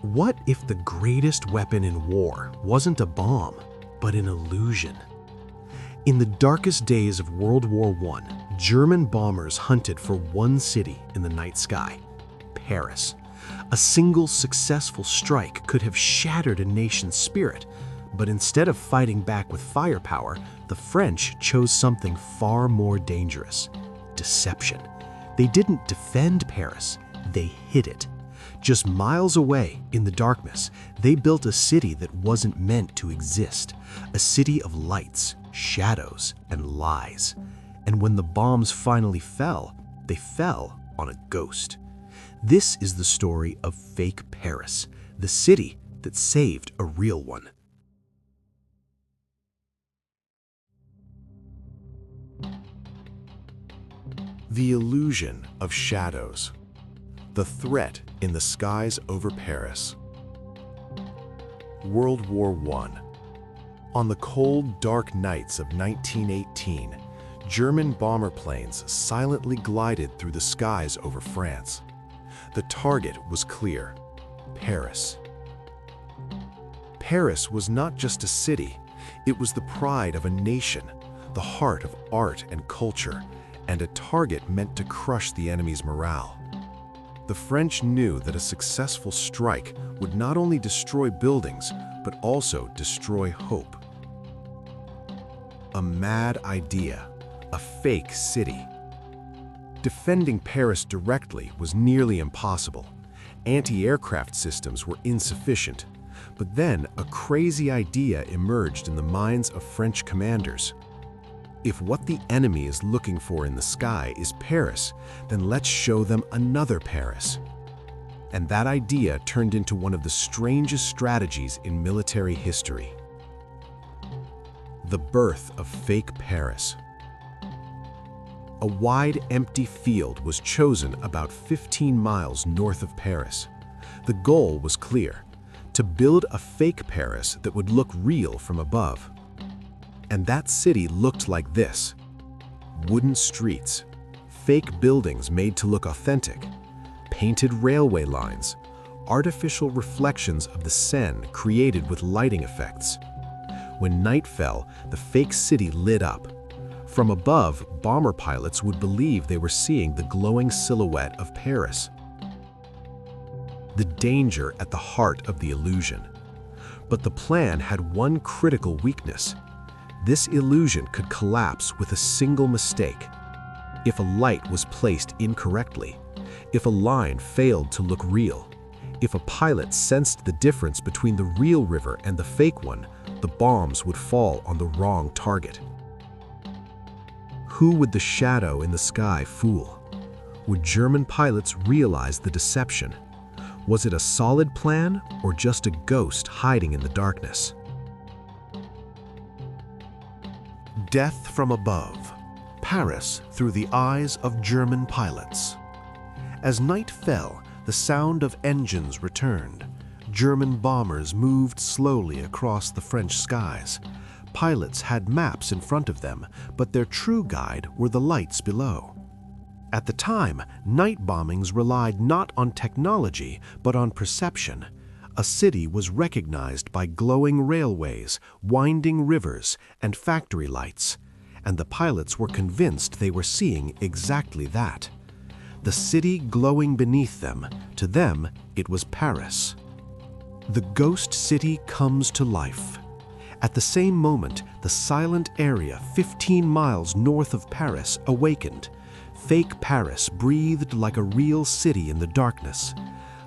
What if the greatest weapon in war wasn't a bomb, but an illusion? In the darkest days of World War I, German bombers hunted for one city in the night sky, Paris. A single successful strike could have shattered a nation's spirit, but instead of fighting back with firepower, the French chose something far more dangerous: deception. They didn't defend Paris, they hid it. Just miles away, in the darkness, they built a city that wasn't meant to exist, a city of lights, shadows, and lies. And when the bombs finally fell, they fell on a ghost. This is the story of fake Paris, the city that saved a real one. The illusion of shadows. The threat in the skies over Paris. World War I. On the cold, dark nights of 1918, German bomber planes silently glided through the skies over France. The target was clear: Paris. Paris was not just a city, it was the pride of a nation, the heart of art and culture, and a target meant to crush the enemy's morale. The French knew that a successful strike would not only destroy buildings, but also destroy hope. A mad idea, a fake city. Defending Paris directly was nearly impossible. Anti-aircraft systems were insufficient. But then a crazy idea emerged in the minds of French commanders. If what the enemy is looking for in the sky is Paris, then let's show them another Paris. And that idea turned into one of the strangest strategies in military history. The birth of fake Paris. A wide, empty field was chosen about 15 miles north of Paris. The goal was clear: to build a fake Paris that would look real from above. And that city looked like this: wooden streets, fake buildings made to look authentic, painted railway lines, artificial reflections of the Seine created with lighting effects. When night fell, the fake city lit up. From above, bomber pilots would believe they were seeing the glowing silhouette of Paris. The danger at the heart of the illusion. But the plan had one critical weakness. This illusion could collapse with a single mistake. If a light was placed incorrectly, if a line failed to look real, if a pilot sensed the difference between the real river and the fake one, the bombs would fall on the wrong target. Who would the shadow in the sky fool? Would German pilots realize the deception? Was it a solid plan or just a ghost hiding in the darkness? Death from above. Paris through the eyes of German pilots. As night fell, the sound of engines returned. German bombers moved slowly across the French skies. Pilots had maps in front of them, but their true guide were the lights below. At the time, night bombings relied not on technology, but on perception. A city was recognized by glowing railways, winding rivers, and factory lights. And the pilots were convinced they were seeing exactly that. The city glowing beneath them, to them, it was Paris. The ghost city comes to life. At the same moment, the silent area 15 miles north of Paris awakened. Fake Paris breathed like a real city in the darkness.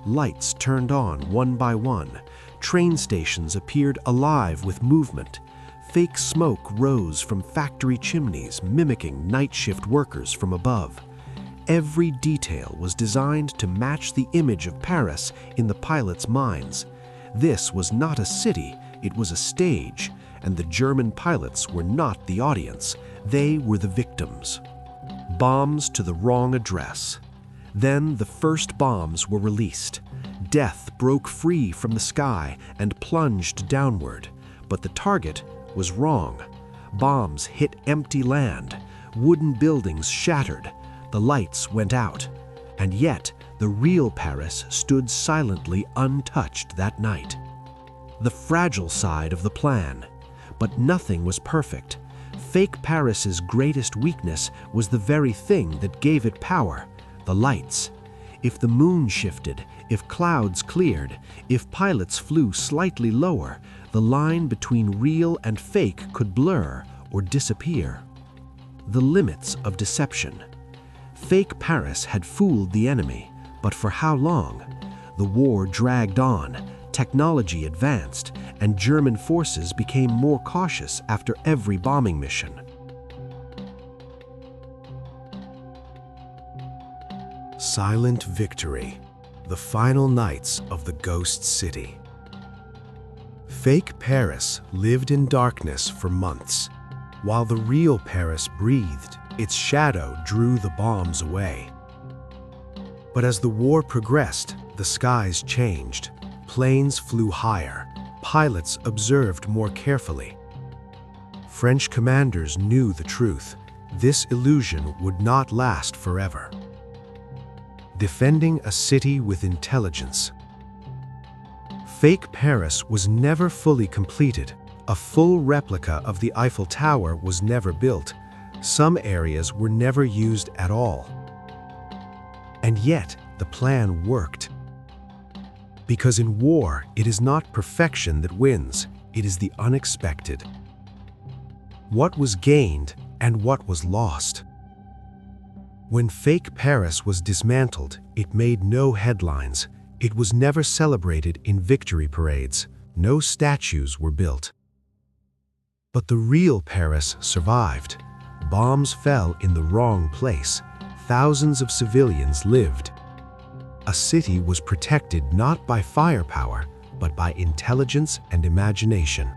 Lights turned on one by one. Train stations appeared alive with movement. Fake smoke rose from factory chimneys, mimicking night shift workers from above. Every detail was designed to match the image of Paris in the pilots' minds. This was not a city, it was a stage, and the German pilots were not the audience, they were the victims. Bombs to the wrong address. Then the first bombs were released. Death broke free from the sky and plunged downward, but the target was wrong. Bombs hit empty land. Wooden buildings shattered. The lights went out. And yet, the real Paris stood silently untouched that night. The fragile side of the plan. But nothing was perfect. Fake Paris's greatest weakness was the very thing that gave it power, the lights. If the moon shifted, if clouds cleared, if pilots flew slightly lower, the line between real and fake could blur or disappear. The limits of deception. Fake Paris had fooled the enemy, but for how long? The war dragged on, technology advanced, and German forces became more cautious after every bombing mission. Silent victory. The final nights of the ghost city. Fake Paris lived in darkness for months. While the real Paris breathed, its shadow drew the bombs away. But as the war progressed, the skies changed. Planes flew higher. Pilots observed more carefully. French commanders knew the truth. This illusion would not last forever. Defending a city with intelligence. Fake Paris was never fully completed. A full replica of the Eiffel Tower was never built. Some areas were never used at all. And yet, the plan worked. Because in war, it is not perfection that wins, it is the unexpected. What was gained and what was lost? When fake Paris was dismantled, it made no headlines. It was never celebrated in victory parades. No statues were built. But the real Paris survived. Bombs fell in the wrong place. Thousands of civilians lived. A city was protected not by firepower, but by intelligence and imagination.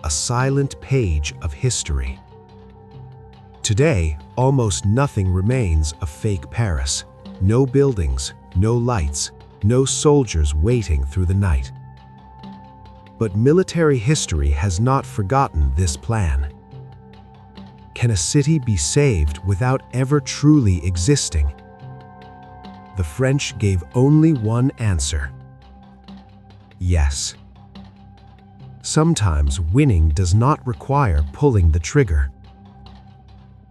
A silent page of history. Today, almost nothing remains of fake Paris. No buildings, no lights, no soldiers waiting through the night. But military history has not forgotten this plan. Can a city be saved without ever truly existing? The French gave only one answer. Yes. Sometimes winning does not require pulling the trigger.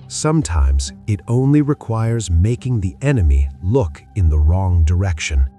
Sometimes it only requires making the enemy look in the wrong direction.